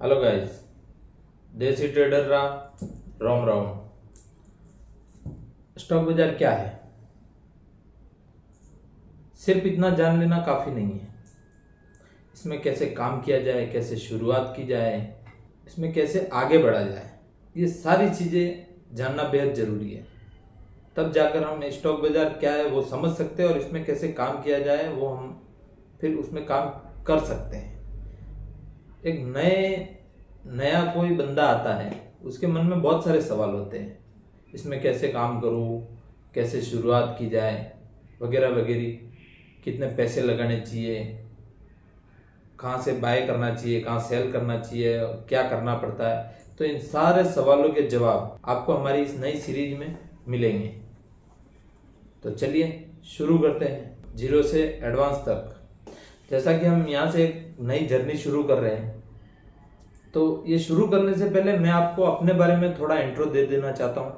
Hello guys, देसी trader Ram Ram. Stock बाजार क्या है? सिर्फ इतना जान लेना काफ़ी नहीं है। इसमें कैसे काम किया जाए, कैसे शुरुआत की जाए, इसमें कैसे आगे बढ़ा जाए, ये सारी चीज़ें जानना बेहद ज़रूरी है। तब जाकर हम स्टॉक बाजार क्या है वो समझ सकते हैं और इसमें कैसे काम किया जाए वो हम फिर उसमें काम कर सकते हैं। एक नया कोई बंदा आता है, उसके मन में बहुत सारे सवाल होते हैं। इसमें कैसे काम करूँ, कैसे शुरुआत की जाए, वगैरह वगैरह, कितने पैसे लगाने चाहिए, कहाँ से बाय करना चाहिए, कहाँ सेल करना चाहिए, क्या करना पड़ता है। तो इन सारे सवालों के जवाब आपको हमारी इस नई सीरीज में मिलेंगे। तो चलिए शुरू करते हैं, जीरो से एडवांस तक। जैसा कि हम यहाँ से एक नई जर्नी शुरू कर रहे हैं, तो ये शुरू करने से पहले मैं आपको अपने बारे में थोड़ा इंट्रो दे देना चाहता हूँ,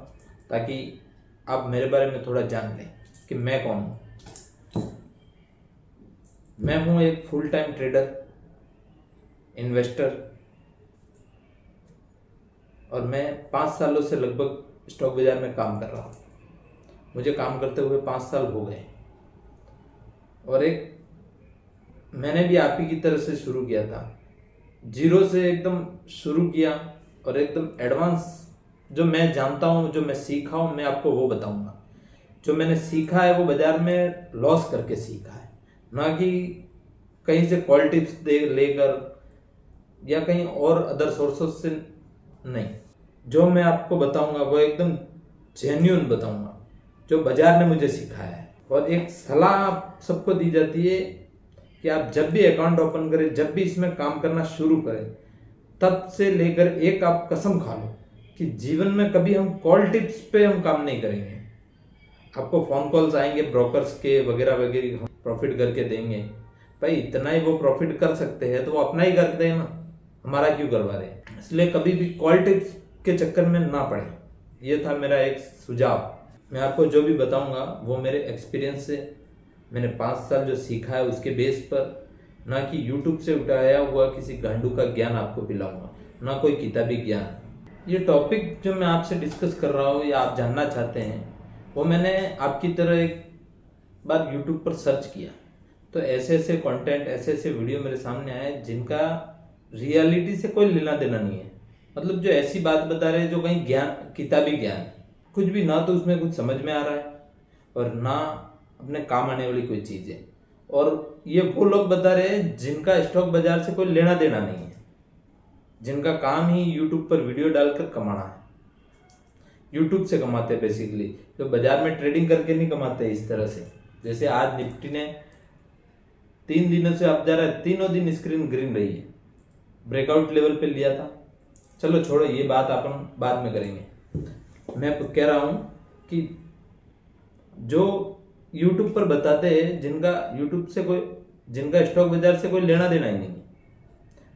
ताकि आप मेरे बारे में थोड़ा जान लें कि मैं कौन हूँ। मैं हूँ एक फुल टाइम ट्रेडर, इन्वेस्टर, और मैं 5 सालों से लगभग स्टॉक बाजार में काम कर रहा हूँ। मुझे काम करते हुए 5 साल हो गए, और मैंने भी आप ही की तरह से शुरू किया था। जीरो से एकदम शुरू किया, और एकदम एडवांस जो मैं जानता हूँ, जो मैं सीखा हूँ, मैं आपको वो बताऊंगा। जो मैंने सीखा है वो बाजार में लॉस करके सीखा है, ना कि कहीं से कॉल टिप्स दे लेकर या कहीं और अदर सोर्सेस से नहीं। जो मैं आपको बताऊंगा वो एकदम जेन्युइन बताऊंगा, जो बाजार ने मुझे सिखाया है। और एक सलाह सबको दी जाती है कि आप जब भी अकाउंट ओपन करें, जब भी इसमें काम करना शुरू करें, तब से लेकर एक आप कसम खा लो कि जीवन में कभी हम कॉल टिप्स पे हम काम नहीं करेंगे। आपको फोन कॉल्स आएंगे ब्रोकर्स के वगैरह वगैरह, हम प्रॉफिट करके देंगे। भाई इतना ही वो प्रॉफिट कर सकते हैं तो वो अपना ही करते हैं ना, हमारा क्यों करवा रहे हैं। इसलिए कभी भी कॉल टिप्स के चक्कर में ना पड़े। ये था मेरा एक सुझाव। मैं आपको जो भी बताऊंगा वो मेरे एक्सपीरियंस से, मैंने 5 साल जो सीखा है उसके बेस पर, ना कि यूट्यूब से उठाया हुआ किसी गांडू का ज्ञान आपको पिलाऊंगा, ना कोई किताबी ज्ञान। ये टॉपिक जो मैं आपसे डिस्कस कर रहा हूँ या आप जानना चाहते हैं, वो मैंने आपकी तरह एक बार यूट्यूब पर सर्च किया, तो ऐसे ऐसे कंटेंट, ऐसे ऐसे वीडियो मेरे सामने आए जिनका रियलिटी से कोई लेना देना नहीं है। मतलब जो ऐसी बात बता रहे हैं जो कहीं ज्ञान, किताबी ज्ञान कुछ भी, ना तो उसमें कुछ समझ में आ रहा है और ना अपने काम आने वाली कोई चीज़ है। और ये वो लोग बता रहे हैं जिनका स्टॉक बाजार से कोई लेना देना नहीं है, जिनका काम ही यूट्यूब पर वीडियो डालकर कमाना है। यूट्यूब से कमाते हैं बेसिकली, जो बाजार में ट्रेडिंग करके नहीं कमाते इस तरह से। जैसे आज निफ्टी ने 3 दिनों से अब जा रहा है, तीनों दिन स्क्रीन ग्रीन रही है, ब्रेकआउट लेवल पे लिया था। चलो छोड़ो, ये बात अपन बाद में करेंगे। मैं कह रहा हूँ कि जो यूट्यूब पर बताते हैं, जिनका स्टॉक बाजार से कोई लेना देना ही नहीं है,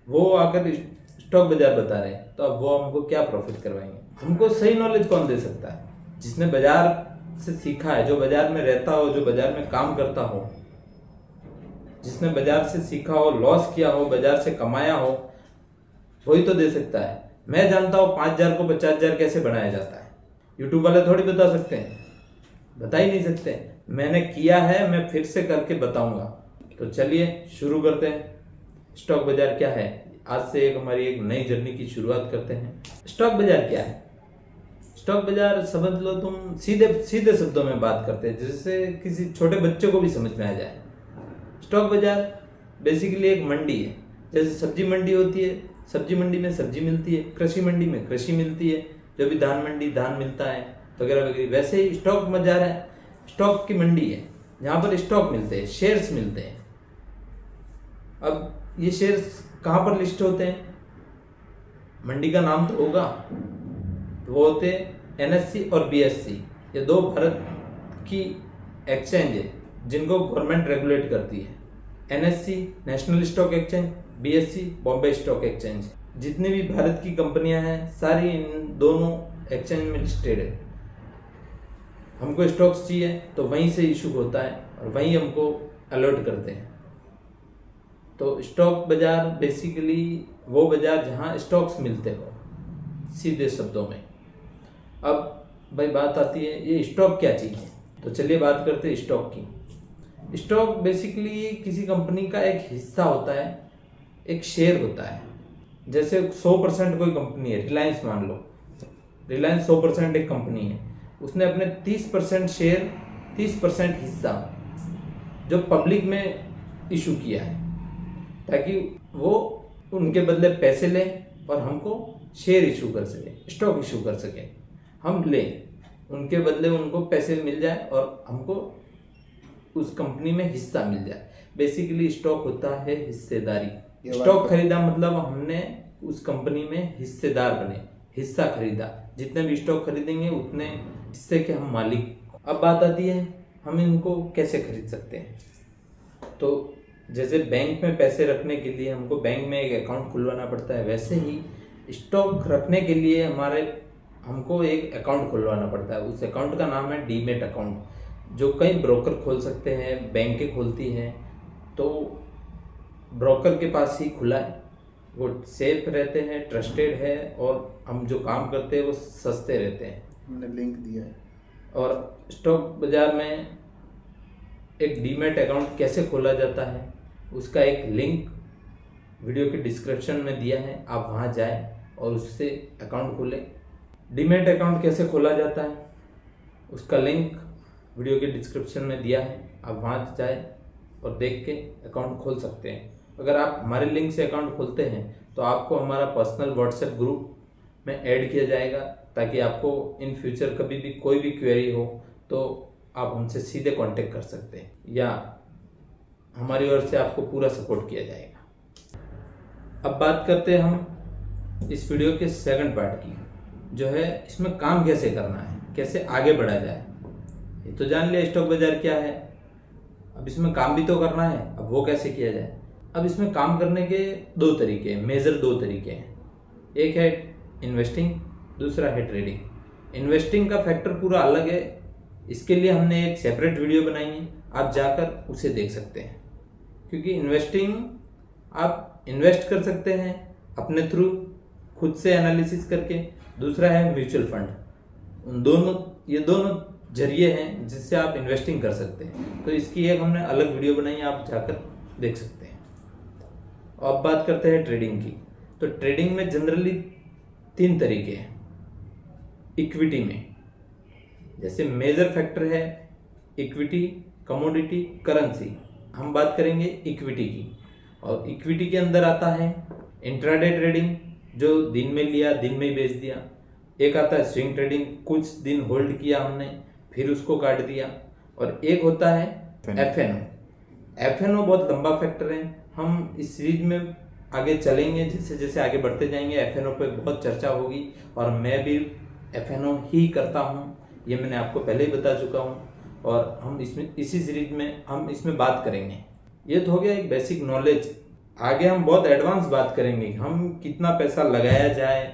वो आकर स्टॉक बाजार बता रहे हैं, तो अब वो हमको क्या प्रॉफिट करवाएंगे। हमको सही नॉलेज कौन दे सकता है? जिसने बाजार से सीखा है, जो बाजार में रहता हो, जो बाजार में काम करता हो, जिसने बाजार से सीखा हो, लॉस किया हो, बाजार से कमाया हो, वही तो दे सकता है। मैं जानता हूँ 5,000 को 50,000 कैसे बनाया जाता है, यूट्यूब वाले थोड़ी बता सकते हैं, बता ही नहीं सकते। मैंने किया है, मैं फिर से करके बताऊंगा। तो चलिए शुरू करते हैं। स्टॉक बाजार क्या है, आज से हमारी एक नई जर्नी की शुरुआत करते हैं। स्टॉक बाजार क्या है? स्टॉक बाजार समझ लो तुम, सीधे शब्दों में बात करते हैं जिससे किसी छोटे बच्चे को भी समझ में आ जाए। स्टॉक बाजार बेसिकली एक मंडी है। जैसे सब्जी मंडी होती है, सब्जी मंडी में सब्जी मिलती है, कृषि मंडी में कृषि मिलती है, जो भी धान मंडी धान मिलता है, वगैरह वगैरह। वैसे ही स्टॉक बाजार है, स्टॉक की मंडी है, जहाँ पर स्टॉक मिलते हैं, शेयर्स मिलते हैं। अब ये शेयर्स कहाँ पर लिस्ट होते हैं? मंडी का नाम तो होगा, तो वो होते हैं NSE और BSE। ये 2 भारत की एक्सचेंज है जिनको गवर्नमेंट रेगुलेट करती है। NSE national stock exchange, BSE Bombay stock exchange. जितनी भी भारत की कंपनियां हैं सारी इन दोनों एक्सचेंज में लिस्टेड है। हमको स्टॉक्स चाहिए तो वहीं से इशू होता है और वहीं हमको अलर्ट करते हैं। तो स्टॉक बाजार बेसिकली वो बाजार जहाँ स्टॉक्स मिलते हो, सीधे शब्दों में। अब भाई बात आती है ये स्टॉक क्या चीज़ है, तो चलिए बात करते हैं स्टॉक की। स्टॉक बेसिकली किसी कंपनी का एक हिस्सा होता है, एक शेयर होता है। जैसे 100% कोई कंपनी है, रिलायंस मान लो, रिलायंस 100% एक कंपनी है, उसने अपने 30% शेयर, 30% हिस्सा जो पब्लिक में इशू किया है, ताकि वो उनके बदले पैसे लें और हमको शेयर इशू कर सके, स्टॉक इशू कर सके। हम लें, उनके बदले उनको पैसे मिल जाए और हमको उस कंपनी में हिस्सा मिल जाए। बेसिकली स्टॉक होता है हिस्सेदारी। स्टॉक खरीदा मतलब हमने उस कंपनी में हिस्सेदार बने, हिस्सा खरीदा। जितने भी स्टॉक खरीदेंगे उतने हिस्से के हम मालिक। अब बात आती है हम इनको कैसे खरीद सकते हैं। तो जैसे बैंक में पैसे रखने के लिए हमको बैंक में एक अकाउंट खुलवाना पड़ता है, वैसे ही स्टॉक रखने के लिए हमको एक अकाउंट खुलवाना पड़ता है। उस अकाउंट का नाम है डीमेट अकाउंट, जो कई ब्रोकर खोल सकते हैं, बैंकें खोलती हैं। तो ब्रोकर के पास ही खुला है, वो सेफ रहते हैं, ट्रस्टेड है, और हम जो काम करते हैं वो सस्ते रहते हैं। हमने लिंक दिया है। और स्टॉक बाजार में एक डीमेट अकाउंट कैसे खोला जाता है उसका एक लिंक वीडियो के डिस्क्रिप्शन में दिया है, आप वहाँ जाएं और उससे अकाउंट खोलें। डीमेट अकाउंट कैसे खोला जाता है उसका लिंक वीडियो के डिस्क्रिप्शन में दिया है, आप वहाँ जाएं और देख के अकाउंट खोल सकते हैं। अगर आप हमारे लिंक से अकाउंट खोलते हैं तो आपको हमारा पर्सनल व्हाट्सएप ग्रुप में ऐड किया जाएगा, ताकि आपको इन फ्यूचर कभी भी कोई भी क्वेरी हो तो आप हमसे सीधे कांटेक्ट कर सकते हैं, या हमारी ओर से आपको पूरा सपोर्ट किया जाएगा। अब बात करते हैं हम इस वीडियो के सेकंड पार्ट की, जो है इसमें काम कैसे करना है, कैसे आगे बढ़ा जाए। ये तो जान लिया स्टॉक बाजार क्या है, अब इसमें काम भी तो करना है। अब वो कैसे किया जाए। अब इसमें काम करने के दो तरीके हैं, मेजर दो तरीके हैं। एक है इन्वेस्टिंग, दूसरा है ट्रेडिंग। इन्वेस्टिंग का फैक्टर पूरा अलग है, इसके लिए हमने एक सेपरेट वीडियो बनाई है, आप जाकर उसे देख सकते हैं। क्योंकि इन्वेस्टिंग आप इन्वेस्ट कर सकते हैं अपने थ्रू, खुद से एनालिसिस करके। दूसरा है म्यूचुअल फंड। ये दोनों जरिए हैं जिससे आप इन्वेस्टिंग कर सकते हैं। तो इसकी एक हमने अलग वीडियो बनाई है, आप जाकर देख सकते हैं। अब बात करते हैं ट्रेडिंग की। तो ट्रेडिंग में जनरली 3 तरीके हैं। इक्विटी में जैसे मेजर फैक्टर है इक्विटी, कमोडिटी, करेंसी। हम बात करेंगे इक्विटी की, और इक्विटी के अंदर आता है इंट्राडे ट्रेडिंग, जो दिन में लिया दिन में ही बेच दिया। एक आता है स्विंग ट्रेडिंग, कुछ दिन होल्ड किया हमने फिर उसको काट दिया। और एक होता है एफएनओ बहुत लंबा फैक्टर है, हम इस सीरीज में आगे चलेंगे, जैसे जैसे आगे बढ़ते जाएंगे एफएनओ पे बहुत चर्चा होगी। और मैं भी एफएनओ ही करता हूँ, ये मैंने आपको पहले ही बता चुका हूँ, और हम इसी सीरीज में हम इसमें बात करेंगे। ये तो हो गया एक बेसिक नॉलेज। आगे हम बहुत एडवांस बात करेंगे, हम कितना पैसा लगाया जाए,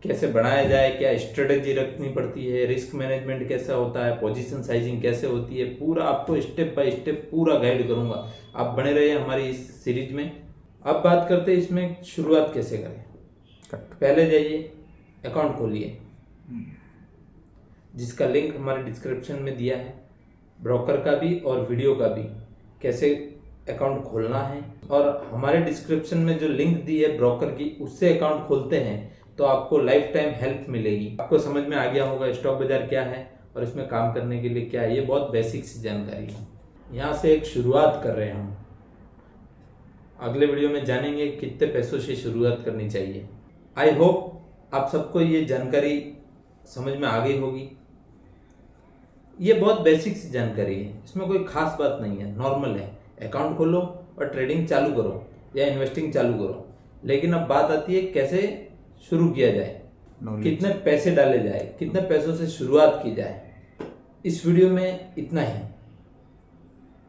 कैसे बढ़ाया जाए, क्या स्ट्रेटेजी रखनी पड़ती है, रिस्क मैनेजमेंट कैसा होता है, पोजीशन साइजिंग कैसे होती है, पूरा आपको स्टेप बाय स्टेप पूरा गाइड करूंगा। आप बने रहिए हमारी इस सीरीज में। अब बात करते हैं इसमें शुरुआत कैसे करें। पहले जाइए अकाउंट खोलिए, जिसका लिंक हमारे डिस्क्रिप्शन में दिया है, ब्रोकर का भी और वीडियो का भी, कैसे अकाउंट खोलना है। और हमारे डिस्क्रिप्शन में जो लिंक दी है ब्रोकर की, उससे अकाउंट खोलते हैं तो आपको लाइफ टाइम हेल्प मिलेगी। आपको समझ में आ गया होगा स्टॉक बाजार क्या है और इसमें काम करने के लिए क्या है। ये बहुत बेसिक सी जानकारी है। यहाँ से एक शुरुआत कर रहे हैं हम। अगले वीडियो में जानेंगे कितने पैसों से शुरुआत करनी चाहिए। आई होप आप सबको ये जानकारी समझ में आ गई होगी। ये बहुत बेसिक सी जानकारी है, इसमें कोई खास बात नहीं है, नॉर्मल है। अकाउंट खोलो और ट्रेडिंग चालू करो या इन्वेस्टिंग चालू करो। लेकिन अब बात आती है कैसे शुरू किया जाए, कितने पैसे डाले जाए, कितने पैसों से शुरुआत की जाए। इस वीडियो में इतना ही।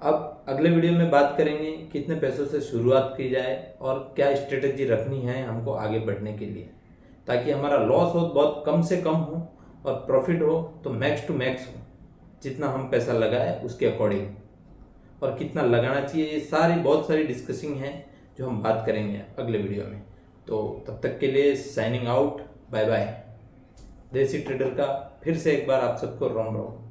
अब अगले वीडियो में बात करेंगे कितने पैसों से शुरुआत की जाए और क्या स्ट्रेटेजी रखनी है हमको आगे बढ़ने के लिए, ताकि हमारा लॉस हो बहुत कम से कम हो और प्रॉफिट हो तो मैक्स टू मैक्स हो। जितना हम पैसा लगाए उसके अकॉर्डिंग, और कितना लगाना चाहिए, ये सारी बहुत सारी डिस्कसिंग है जो हम बात करेंगे अगले वीडियो में। तो तब तक के लिए साइनिंग आउट, बाय बाय। देसी ट्रेडर का फिर से एक बार आप सबको राम राम।